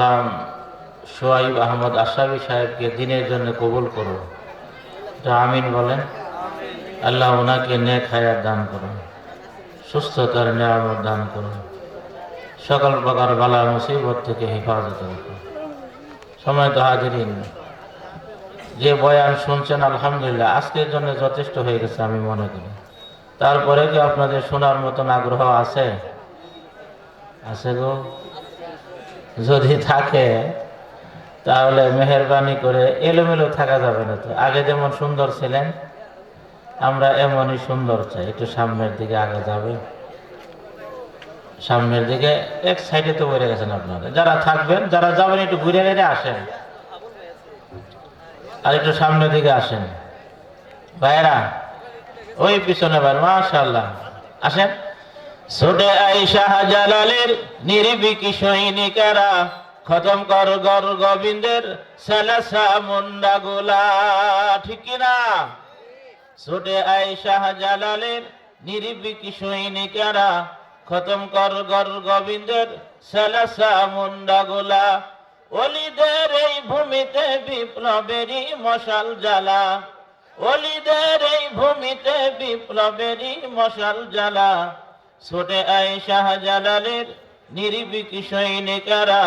নাম সোহাইব আহমদ আশরাফি সাহেবকে দিনের জন্য কবুল করো। আমিন বলেন। আল্লাহ ওনাকে নেক হায়াত দান করুন, সুস্থতার নিয়ামত দান করুন, সকল প্রকার বালা মুসিবত থেকে হেফাজত রাখুন। সময় তো হাজিরিন, যে বয়ান শুনছেন আলহামদুলিল্লাহ আজকের জন্য যথেষ্ট হয়ে গেছে আমি মনে করি। তারপরে কি আপনাদের শোনার মতন আগ্রহ আছে? আছে গো? যদি থাকে তাহলে মেহেরবানি করে এলোমেলো থাকা যাবে না। তো আগে যেমন সুন্দর ছিলেন আমরা এমনই সুন্দর চাই। একটু সামনের দিকে আগে যাবে, সামনের দিকে। এক সাইডে তো বেড়ে গেছেন আপনারা, যারা থাকবেন যারা যাবেন একটু ঘুরে ঘুরে আসেন, আর একটু সামনের দিকে আসেন ভাইরা। ওই পিছনে ভাই, মাশাআল্লাহ, আসেন। ছোটে আইসা জালালের নির্বিকি সৈনিকেরা খতম কর গর গোবিন্দের সালাসা মুন্ডা গোলা, ঠিক কিনা? ছোটে আইসা জালালের নির্বিকি সৈনিকেরা খতম কর গর গোবিন্দের সালাসা মুন্ডা গোলা। অলিদের এই ভূমিতে বিপ্লবেরই মশাল জ্বালা, অলিদের এই ভূমিতে বিপ্লবেরই মশাল জ্বালা। ছোটে আয়েশা জালালের নির্বিকি সৈনিকেরা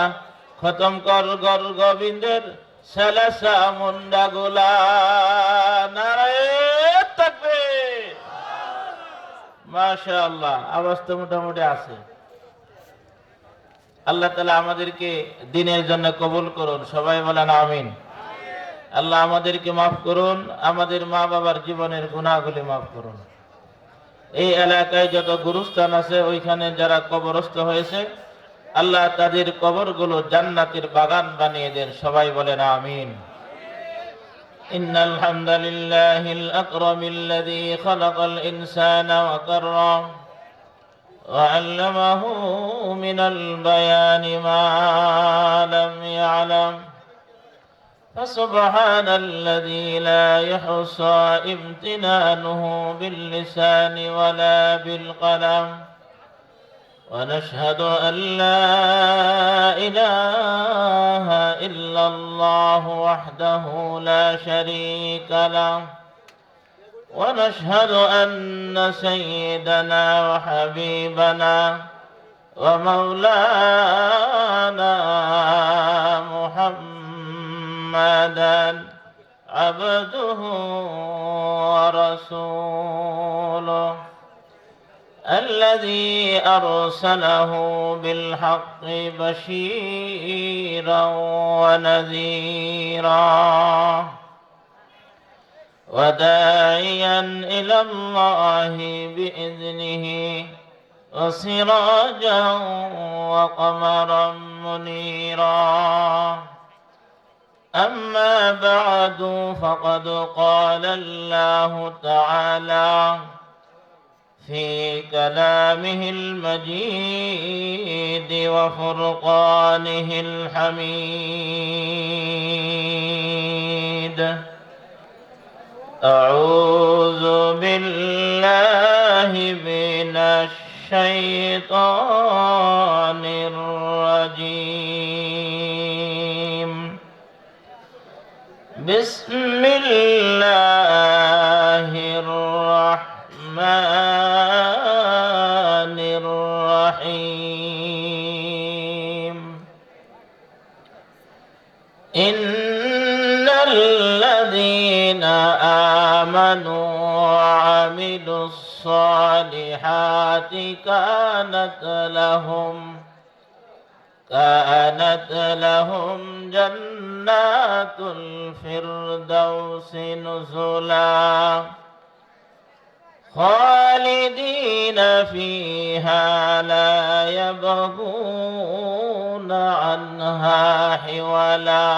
খতম কর গর গোবিন্দের সালাসা মুন্ডা গোলা। নারায়ে তাকবীর। মাশাআল্লাহ, আওয়াজ তো মোটামুটি আছে। আল্লাহ তাআলা আমাদেরকে দ্বীনের জন্য কবুল করুন, সবাই বলেন আমিন। আল্লাহ আমাদেরকে মাফ করুন, আমাদের মা বাবার জীবনের গুনাহগুলি মাফ করুন। এই এলাকায় যত গুরুস্থান আছে ওইখানে যারা কবরস্থ হয়েছে আল্লাহ তাদের কবরগুলো জান্নাতের বাগান বানিয়ে দেন, সবাই বলেন আমিন। ইন্নাল হামদালিল্লাহিল আকরামিল্লাযী খালাকাল ইনসানা ওয়া কাররাম ওয়া আল্লামাহু মিনাল বায়ানি মা লাম ইয়ালাম। فسبحان الذي لا يحصى امتنانه باللسان ولا بالقلم. ونشهد أن لا إله إلا الله وحده لا شريك له. ونشهد أن سيدنا وحبيبنا ومولانا محمدا عبده ورسوله الذي أرسله بالحق بشيرا ونذيرا وداعيا إلى الله بإذنه وسراجا وقمرا منيرا. أما بعد فقد قال الله تعالى في كلامه المجيد وفرقانه الحميد. أعوذ بالله من الشيطان الرجيم. بسم الله الرحمن الرحيم. إن الذين آمنوا وعملوا الصالحات كانت لهم جنات الفردوس نزلا خالدين فيها لا يبغون عنها حولا.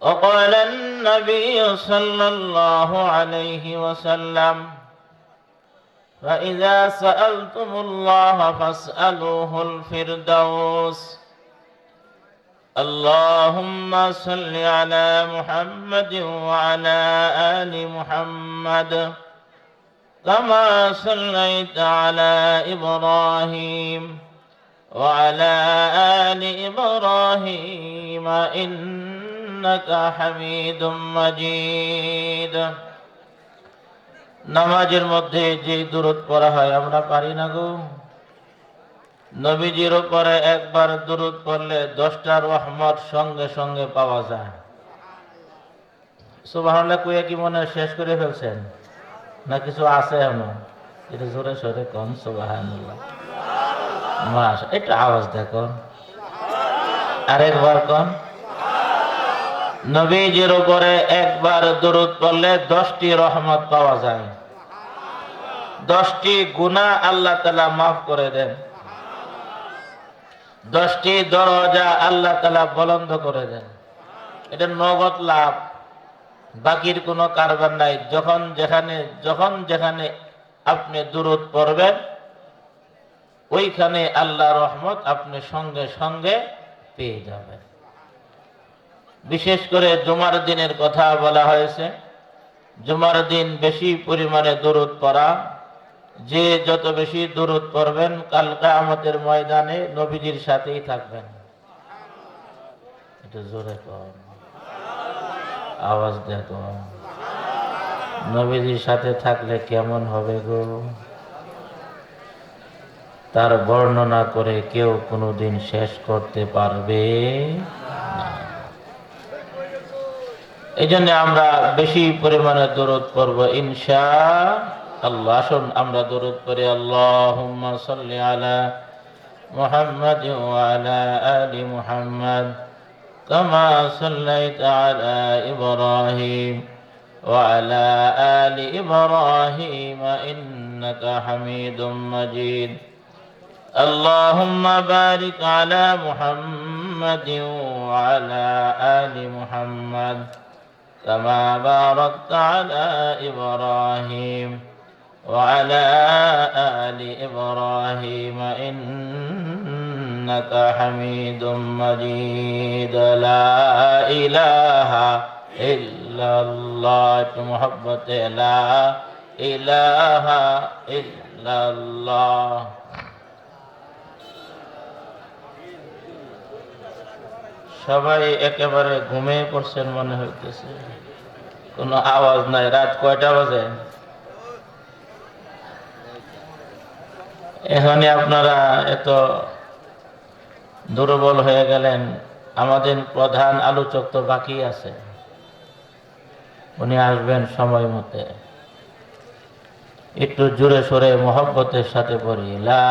وقال النبي صلى الله عليه وسلم فإذا سألتم الله فاسألوه الفردوس. اللهم صل على محمد وعلى آل محمد كما صليت على إبراهيم وعلى آل إبراهيم إنك حميد مجيد নামাজের মধ্যে যে দুরূদ পড়া হয় আমরা পারি না গো। নবীজির উপরে একবার দুরূদ পড়লে 10টা রহমত সঙ্গে সঙ্গে পাওয়া যায়। সুবহানাল্লাহ কইয়া কি মনে শেষ করে ফেলছেন না কিছু আছে এখনো? এটা জোরে সোরে কোন সুবহানাল্লাহ। মাশা, এটা আওয়াজ দেখো, আরেকবার কোন। নবীজির উপরে একবার দুরূদ পড়লে 10টি রহমত পাওয়া যায়, 10টি গুনাহ আল্লাহ তাআলা মাফ করে দেন, 10টি দরজা আল্লাহ তাআলা বুলন্দ করে দেন। এটা নগদ লাভ, বাকির কোনো কারবার নাই। যখন যেখানে আপনি দুরূদ পড়বেন ওইখানে আল্লাহর রহমত আপনি সঙ্গে সঙ্গে পেয়ে যাবেন। বিশেষ করে জুমার দিনের কথা বলা হয়েছে। জুমার দিন বেশি পরিমাণে দুরূদ পড়া, যে যত বেশি দুরূদ পড়বেন কাল কিয়ামতের ময়দানে নবীজির সাথেই থাকবেন। এটা জোরে কর, আওয়াজ দেখো। নবীজির সাথে থাকলে কেমন হবে গো, তার বর্ণনা করে কেউ কোনোদিন শেষ করতে পারবে না। এই জন্য আমরা বেশি পরিমাণে দরুদ পড়ব ইনশাআল্লাহ। আসুন আমরা দরুদ পড়ি। আল্লাহুম্মা সাল্লি আলা মুহাম্মাদ ওয়া আলা আলি মুহাম্মাদ কামা সাল্লাইতা আলা ইব্রাহিম ওয়া আলা আলি ইব্রাহিম ইন্নাকা হামিদুম মাজিদ। اللهم بارك على محمد وعلى آل محمد كما باركت على إبراهيم وعلى آل إبراهيم إنك حميد مجيد. لا إله إلا الله محبت لا إله إلا الله. সবাই একেবারে ঘুমিয়ে পড়ছেন মনে হইতেছে, কোনো আওয়াজ নাই। রাত কয়টা বাজে? এখনই আপনারা এত দুর্বল হয়ে গেলেন। আমাদের প্রধান আলোচক তো বাকি আছে, উনি আসবেন সময় মতে। একটু জোরে সোরে মহব্বতের সাথে পড়ি। লা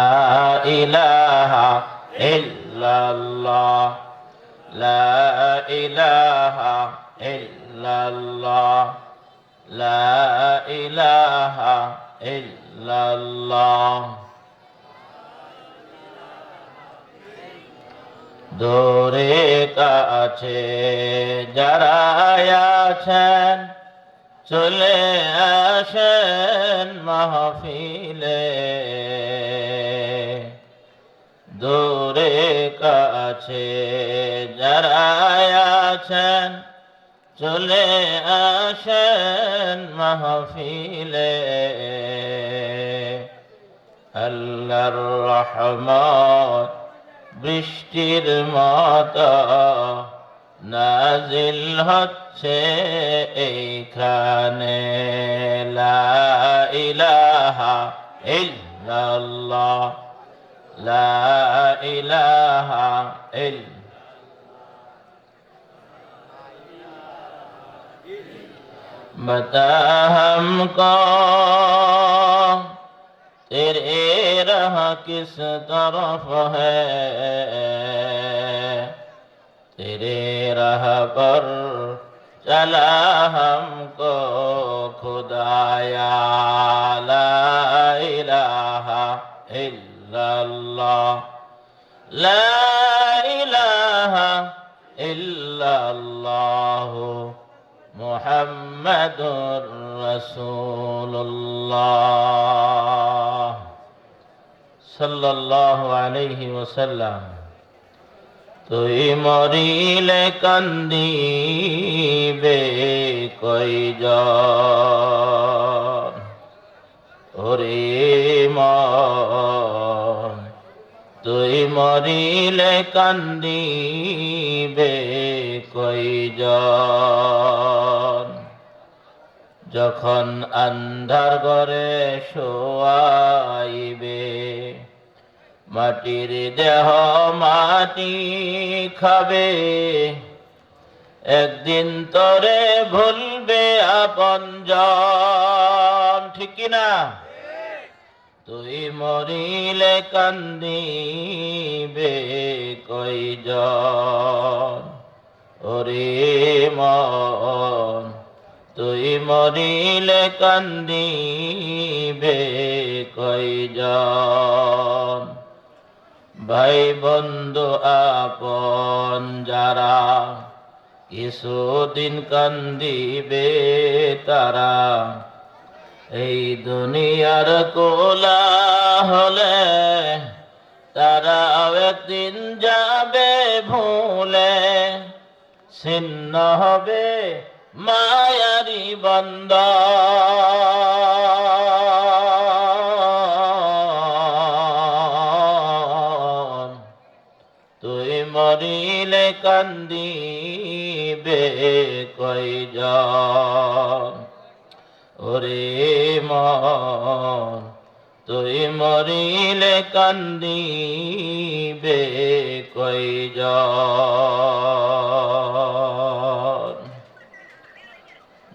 ইলাহা ইল্লাল্লাহ লা ইলাহা ইল্লাল্লাহ লা ইলাহা ইল্লাল্লাহ। দূরে কাছে যারা আছেন চলে আসেন মাহফিলে। দূরে কাছে যারা আছেন চলে আসেন মাহফিলে। আল্লাহর রহমত বৃষ্টির মতো নাজিল হচ্ছে এইখানে। লা ইলাহা ইল্লাল্লাহ লা ইলাহা ইল্লাল্লাহ। बता हमको तेरे राह किस तरफ है, तेरे राह पर चला हमको खुदाया। ला इलाहा इल्लल्लाह ला इलाहा इल्लल्लाह মুহাম্মাদুর রাসূলুল্লাহ সাল্লাল্লাহু আলাইহি ওয়াসাল্লাম। তুই মরিলে কান্দিবে কয়জন, ওরে মন তুই মরিলে কান্দিবে কয়জন, যখন আন্ধার ঘরে শোয়াইবে, মাটির দেহ মাটি খাবে, একদিন তরে ভুলবে আপনজন। ঠিক কিনা? তুই মরিলে কান্দিবে কয়জন, ওরে মন তুই মরিলে কান্দিবে কয়জন। ভাই বন্ধু আপন যারা, কিছুদিন কান্দিবে তারা, এই দুনিয়ার কোলা হলে তারা একদিন যাবে ভুলে, ছিন্ন হবে মায়ারি বন্ধন। তুই মরিলে কান্দিবে কয়জন, ওরে মন তুই মরিলে কান্দিবে কয়জন।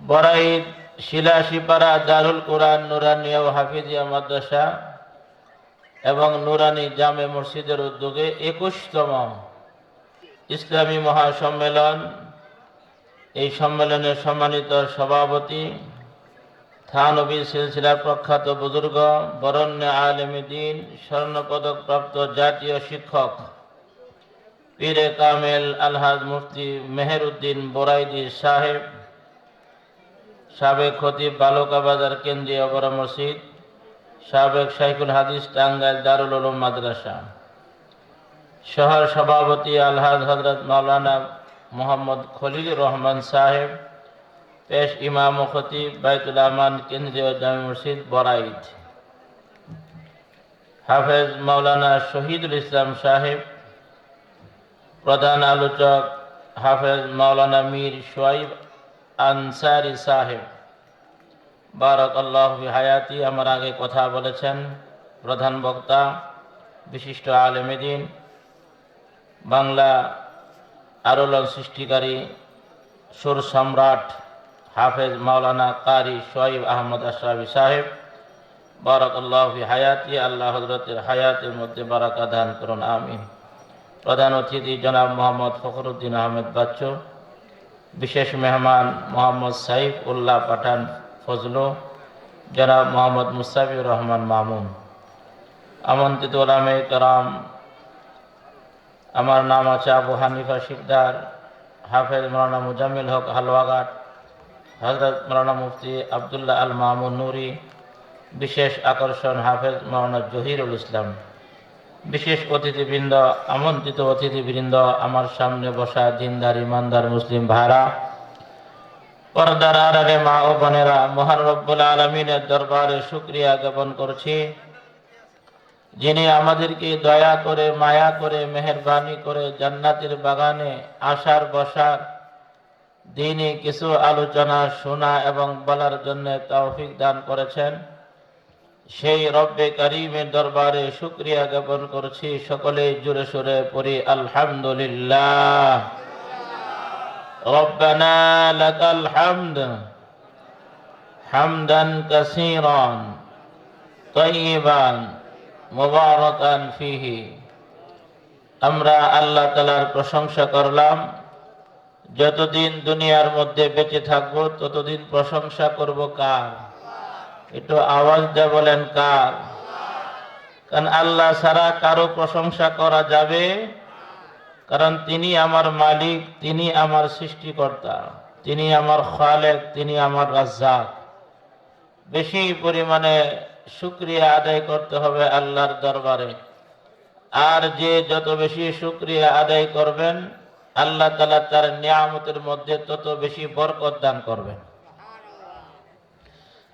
বরাইদ শিলাশিপাড়া দারুল কোরআন নুরানিয়া ও হাফিজিয়া মাদ্রাসা এবং নুরানি জামে মসজিদের উদ্যোগে 21তম ইসলামী মহাসম্মেলন, এই সম্মেলনের সম্মানিত সভাপতি থানবী সিলসিলার প্রখ্যাত বুজুর্গ, বরেণ্য আলেমে দ্বীন, স্বর্ণপদক প্রাপ্ত জাতীয় শিক্ষক পীরে কামেল আলহাজ মুফতি মেহেরউদ্দিন বোরাইদি সাহেব, সাবেক খতিব বালুকা বাজার কেন্দ্রীয় বড় মসজিদ, সাবেক শাইখুল হাদিস টাঙ্গাইল দারুল উলুম মাদ্রাসা, শহর সভাপতি আলহাজ হযরত মাওলানা মোহাম্মদ খলিলুর রহমান সাহেব, পেশ ইমাম ও খতিব বাইতুল আমান কেন্দ্রীয় জামে মসজিদ বরাইদ, হাফেজ মাওলানা শহীদুল ইসলাম সাহেব, প্রধান আলোচক হাফেজ মাওলানা মীর শোয়াইব আনসারি সাহেব, বারাকাল্লাহু ফি হায়াতি। আমার আগে কথা বলেছেন প্রধান বক্তা, বিশিষ্ট আলেমে দ্বীন, বাংলা আলোড়ন সৃষ্টিকারী সুর সম্রাট হাফেজ মাওলানা কারি শোয়াইব আহমদ আশরাফি সাহেব, বারাকাল্লাহু ফি হায়াতি। আল্লাহ হযরতের হায়াতের মধ্যে বারাকা দান করুন, আমিন। প্রধান অতিথি জনাব মোহাম্মদ ফখরুদ্দিন আহমেদ বাচ্চু, বিশেষ মেহমান মোহাম্মদ সাইফ উল্লাহ পাঠান ফজলু, জনাব মোহাম্মদ মুস্তাফিজুর রহমান মামুন, আমন্ত্রিত ওলামায়ে কেরাম, আমার নাম আছে আবু হানিফা শিকদার, হাফেজ মাওলানা মুজাম্মিল হক হালওয়াঘাট, হযরত মাওলানা মুফতি আব্দুল্লাহ আল মামুন নুরি, বিশেষ আকর্ষণ হাফেজ মাওলানা জহিরুল ইসলাম, বিশেষ অতিথিবৃন্দ, আমন্ত্রিত অতিথিবৃন্দ, আমার সামনে বসা দিনদার ইমানদার মুসলিম ভাইরা, পর্দার আড়ালে মা ও বোনেরা, মহান রব্বুল আলামিনের দরবারে শুকরিয়া জ্ঞাপন করছি, যিনি আমাদেরকে দয়া করে, মায়া করে, মেহেরবানি করে জান্নাতের বাগানে আসার বসার, দিনে কিছু আলোচনা শোনা এবং বলার জন্য তৌফিক দান করেছেন। সেই রব্বে কারীমের দরবারে শুকরিয়া জ্ঞাপন করছি। সকলে জোরে সোরে পড়ি আলহামদুলিল্লাহ। রব্বানা লাকাল হামদ হামদান কাসীরান তাইয়িবান মুবারাকান ফিহি। আমরা আল্লাহ তাআলার প্রশংসা করলাম। যতদিন দুনিয়ার মধ্যে বেঁচে থাকবো ততদিন প্রশংসা করব কার? একটু আওয়াজ দিয়ে বলেন কার? কারণ আল্লাহ ছাড়া কারো প্রশংসা করা যাবে, কারণ তিনি আমার মালিক, তিনি আমার সৃষ্টিকর্তা, তিনি আমার খালেক, তিনি আমার রাজ্জাক। বেশি পরিমাণে শুকরিয়া আদায় করতে হবে আল্লাহর দরবারে। আর যে যত বেশি শুকরিয়া আদায় করবেন, আল্লাহ তাআলা তার নিয়ামতের মধ্যে তত বেশি বরকত দান করবেন।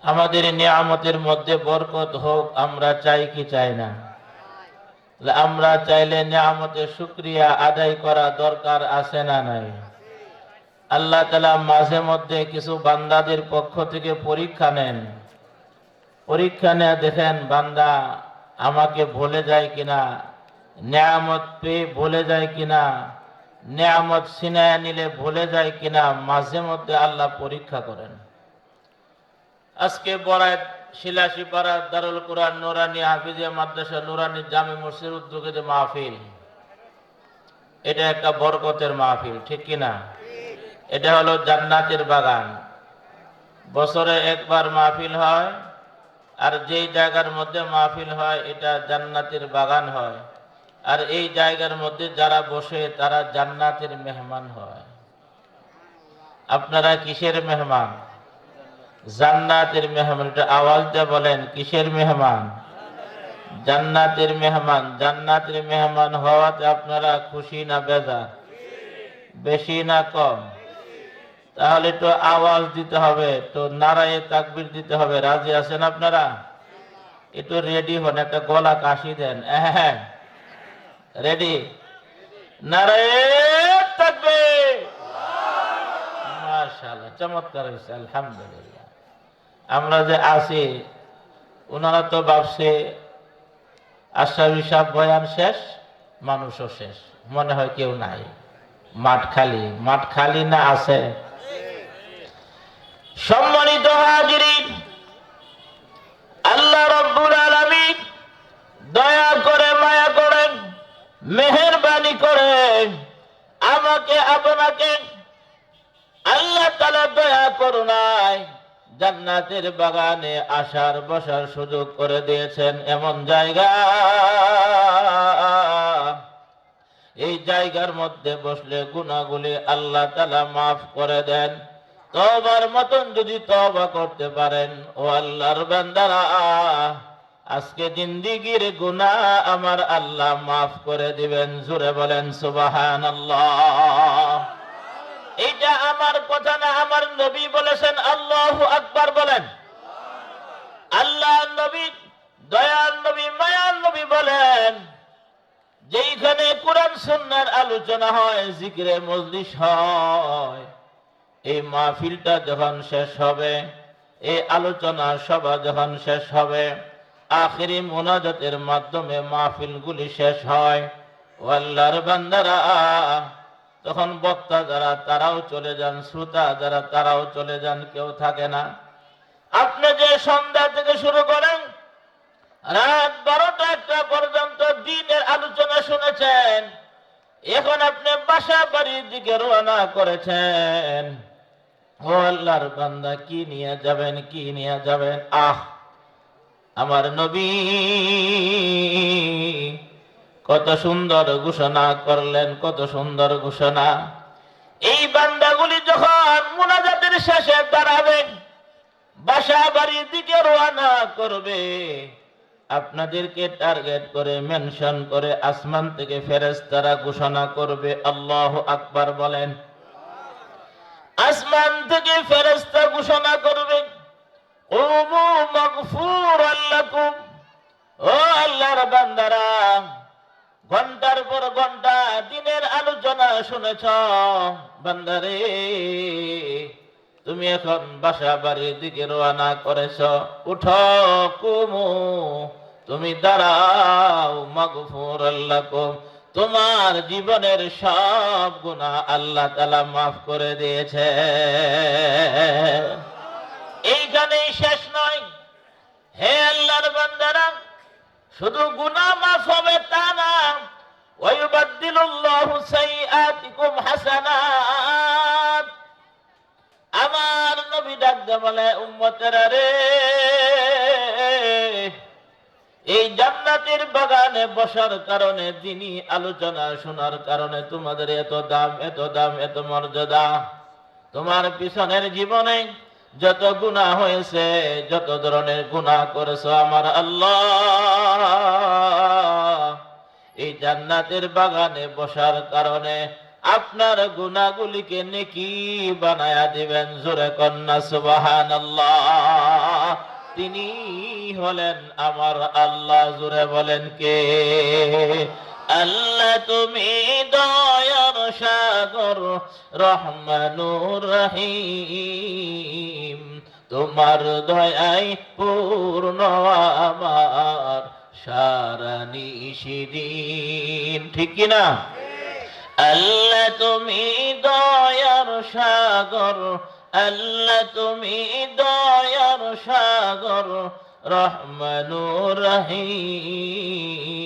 আমাদের নিয়ামতের মধ্যে বরকত হোক আমরা চাই কি চাই না? আমরা চাইলে নিয়ামতের শুকরিয়া আদায় করা দরকার আছে না নাই? আল্লাহ তাআলা মাঝে মধ্যে কিছু বান্দাদের পক্ষ থেকে পরীক্ষা নেন। পরীক্ষা নিয়ে দেখেন বান্দা আমাকে ভুলে যায় কিনা, নিয়ামত পেয়ে ভুলে যায় কিনা, নিয়ামত ছিনায় নিলে ভুলে যায় কিনা, মাঝে মধ্যে আল্লাহ পরীক্ষা করেন। আজকে বরাত শিলাসীপাড়া দারুল কুরআন নুরানি হাফিজিয়া মাদ্রাসা নুরানি জামে মসজিদের উদ্যোগে যে মাহফিল, এটা একটা বরকতের মাহফিল, ঠিক কিনা? এটা হলো জান্নাতের বাগান। বছরে একবার মাহফিল হয়, আর যেই জায়গার মধ্যে মাহফিল হয় এটা জান্নাতের বাগান হয়। আর এই জায়গার মধ্যে যারা বসে তারা জান্নাতের মেহমান হয়। আপনারা কিসের মেহমান? জান্নাতের মেহমান। এটা আওয়াজ দিয়ে বলেন, কিসের মেহমান? জান্নাতের মেহমান। জান্নাতের মেহমান হওয়াতে আপনারা খুশি না বেজার? বেশি না কম? তাহলে তো আওয়াজ দিতে হবে, তো নারায়ে তাকবীর দিতে হবে। রাজি আছেন আপনারা? একটু রেডি হন, একটা গলা কাশি দেন। হ্যাঁ, রেডি? নারায়ে তাকবীর। মাশাআল্লাহ, চমৎকার হয়েছে, আলহামদুলিল্লাহ। আমরা যে আছি, ওনারা তো ভাবছে আশরাফি সাহেব বয়ান শেষ, মানুষও শেষ, মনে হয় কেউ নাই, মাঠ খালি। মাঠ খালি না আছে? সম্মানিত হাজিরিন, আল্লাহ রাব্বুল আলামিন দয়া করে, মায়া করে, মেহেরবানি করে আমাকে আপনাকে আল্লাহ তাআলা দয়া করুণায় জান্নাতের বাগানে আসার বসার সুযোগ করে দিয়েছেন। এমন জায়গা, এই জায়গার মধ্যে বসলে গুনাহগুলি আল্লাহ তাআলা মাফ করে দেন। তওবার মতন যদি তওবা করতে পারেন, ও আল্লাহর বান্দারা, আজকে জিন্দেগীর গুনাহ আমার আল্লাহ মাফ করে দিবেন। জোরে বলেন সুবহানাল্লাহ। এটা আমার কথা না, আমার নবী বলেছেন। আল্লাহু আকবার বলেন। আল্লাহ নবী, দয়ার নবী, মায়ার নবী বলেন, যেইখানে কোরআন সুন্নাহর আলোচনা হয়, জিকিরে মজলিস হয়, এই মাহফিলটা যখন শেষ হবে, এই আলোচনা সভা যখন শেষ হবে, আখিরি মুনাজাতের মাধ্যমে মাহফিলগুলি শেষ হয়, ও আল্লাহর বান্দারা, তখন বক্তা যারা তারাও চলে যান, শ্রোতা যারা তারাও চলে যান, কেউ থাকে না। আপনি যে সন্ধ্যা থেকে শুরু করেন রাত 12টা-1টা পর্যন্ত দ্বীনের আলোচনা শুনেছেন, এখন আপনি বাসা বাড়ির দিকে রওনা করেছেন। ও আল্লাহর বান্দা, কি নিয়ে যাবেন, কি নিয়ে যাবেন? আমার নবী কত সুন্দর ঘোষণা করলেন, কত সুন্দর ঘোষণা। এই বান্দাগুলি যখন মুনাজাতের শেষে দাঁড়াবে, বাসা বাড়ির দিকে রওনা করবে, আপনাদেরকে টার্গেট করে, মেনশন করে আসমান থেকে ফেরেশতারা ঘোষণা করবে, আল্লাহু আকবার বলেন। আসমান থেকে ফেরেশতা ঘোষণা করবে, কুমু মাগফুরাল লাকুম। ও আল্লাহর বান্দারা, ঘন্টার পর ঘন্টা দিনের আলোচনা শুনেছ, বান্দারে তুমি এখন বাসা বাড়ির দিকে রওনা করেছ, উঠো, কুমু, তুমি দাঁড়াও, মাগফুরাল লাকুম, তোমার জীবনের সব গুনাহ আল্লাহ তাআলা মাফ করে দিয়েছে। এইখানেই শেষ নয়, হে আল্লাহর বান্দারা, শুধু গুনাহ মাফ হবে তা না, ওয়ায়ুবাদদিলুল্লাহু সাইয়্যাতিকুম হাসানাত। আমার নবী ডাক দিয়ে বলে, উম্মতেরা রে, এই জান্নাতের বাগানে বসার কারণে, দিনী আলোচনা শোনার কারণে তোমাদের এত দাম, এত দাম, এত মর্যাদা। তোমার পিছনের জীবনে যত গুনাহ হয়েছে, যত ধরনের গুনাহ করেছো, আমার আল্লাহ এই জান্নাতের বাগানে বসার কারণে আপনার গুনাহগুলিকে নেকি বানায়া দিবেন। জোরে কন্যা সুবহানাল্লাহ। তিনি হলেন আমার আল্লাহ। জোরে বলেন কে? আল্লাহ তুমি দয়ার সাগর, রহমানুর রহিম, তোমার দয়ায় পূর্ণ আমার সারা নিশিদিন। ঠিক কিনা? আল্লাহ তুমি দয়ার সাগর, আল্লাহ তুমি দয়ার সাগর, রহমানুর রহিম,